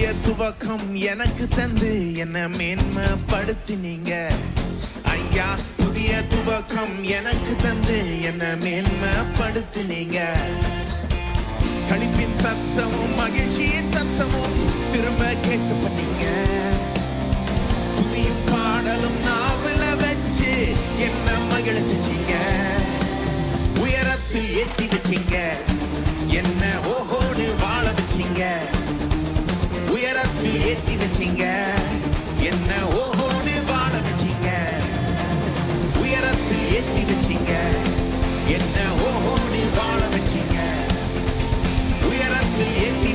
துவக்கம் எனக்கு தந்து என்ன மேன்மைப்படுத்தினீங்க ஐயா. புதிய துவக்கம் எனக்கு தந்து என்ன மேன்மைப்படுத்தினீங்க. களிப்பின் சத்தமும் மகிழ்ச்சியின் சத்தமும் திரும்ப கேட்க பண்ணீங்க. துதியும் பாடலும் நாவல வச்சு என்ன மகிழ செஞ்சீங்க. உயரத்தில் ஏத்தி வச்சீங்க என்ன ஓஹோன்னு வாழ வச்சீங்க. உயரத்தில் ஏத்தி வச்சீங்க என்ன ஓஹோன்னு வாழ வச்சீங்க. உயரத்தில் ஏத்தி வச்சீங்க என்ன ஓஹோன்னு வாழ வச்சீங்க. உயரத்தில் ஏத்தி